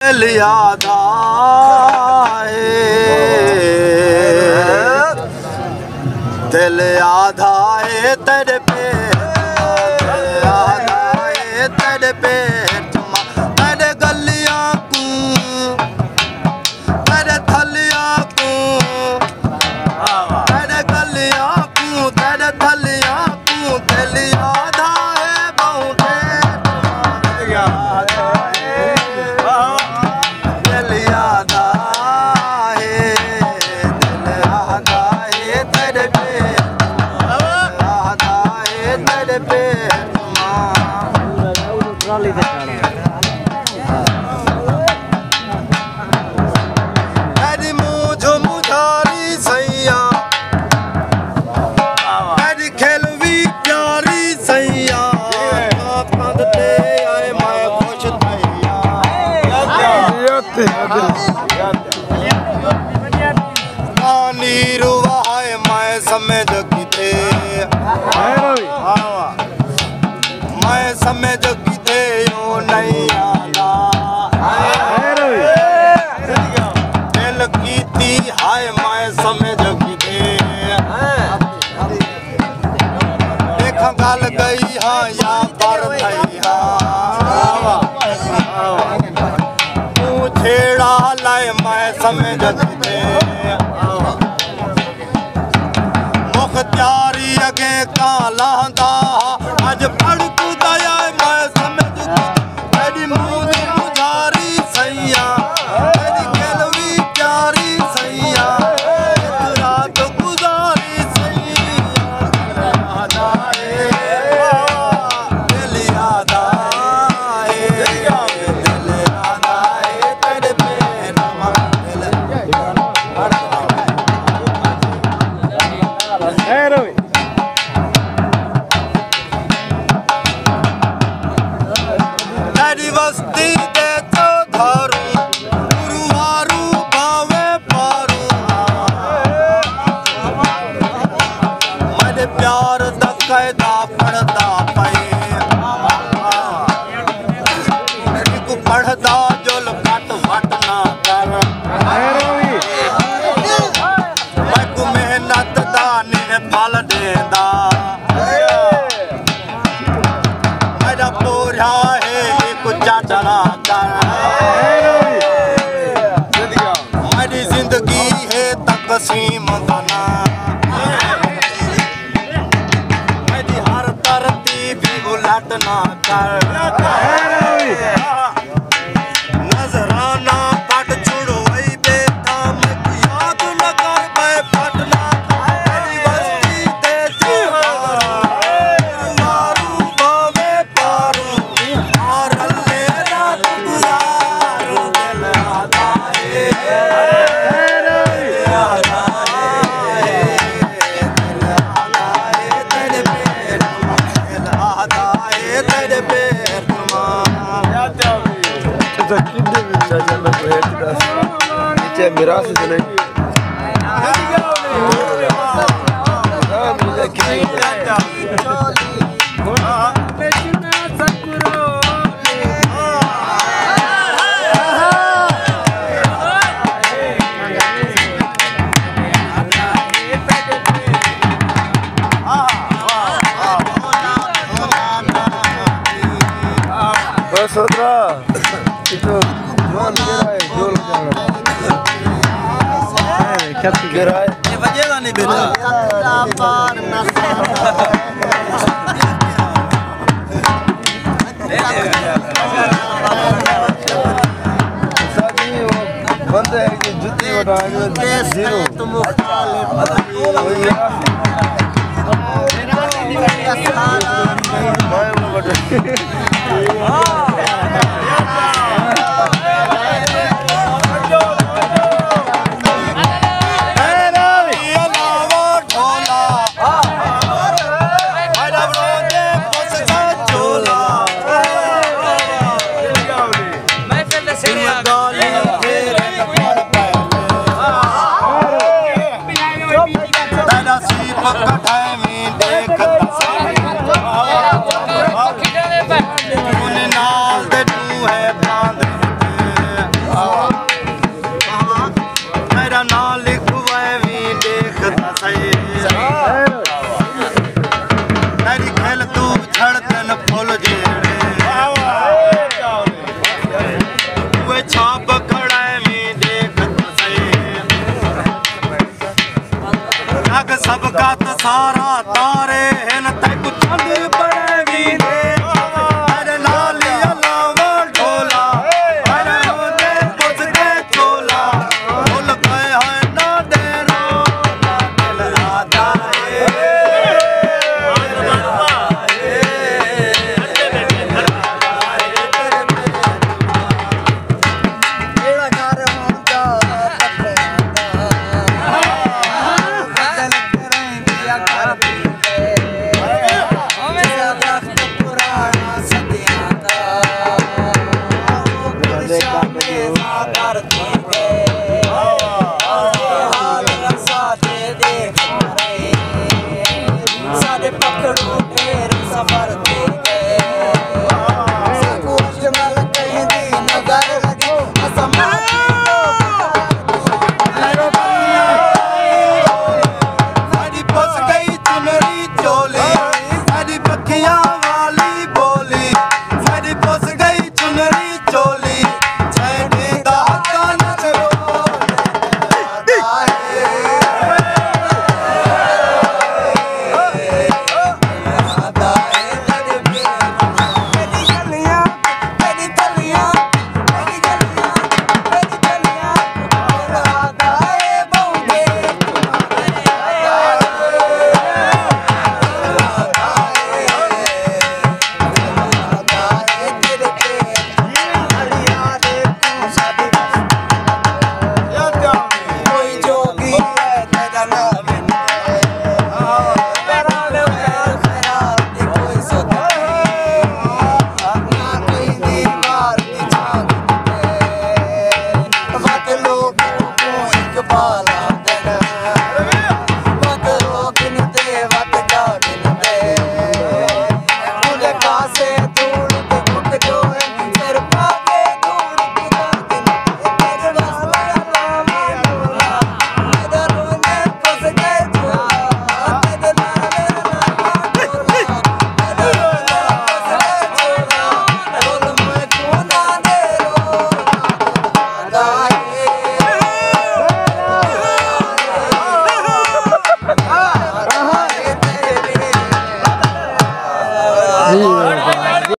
याद आए दिल याद आए तेरे पे याद आए तेरे पे तेरे गलियां को तेरे थलियां को तेरे गलियां को तेरे थलियां को दिल याद आए बहुते याद मैं समझ किते यो नहीं आना दिल कीती हाय मैं समझ किते देखा गल गई हाँ या पर थई हाँ तू छेड़ा लाए मैं समझ किते मुख्तियारी अगे कालांदा अज पढ़ तू दया मैं समझ तेरी मुझ मुझारी सैया तेरी गलवी प्यारी सैया रात गुजारी सैया याद आए दिल याद आए दिल याद आए तेरे पे बस्ती दे तो धारू गुरुवारू भावे पारू मेरे प्यार दा कायदा पढ़दा पे को पढ़दा जुल कट वट ना कर मैं को मेहनत दा ने फल देंदा मेरा पूरा चला मेरी जिंदगी है तकसीम गाना मेरी हर तरतीब उलट ना कर नजराना पट छुड़वाई बेटा मैं याद न कर मैं पटना मेरी बस्ती दे मारू भावे पारू और मिरास itu jual gerai jual gerai ini bagaimana nih beda बंद है कि जुती बटा जीरो सारा तारे हैं तक चंद बड़े वीरे अरे लालिया लावा ढोला अरे रोने पुछते चोला ढोल गए हैं ना देरो ना दिल आजा सागर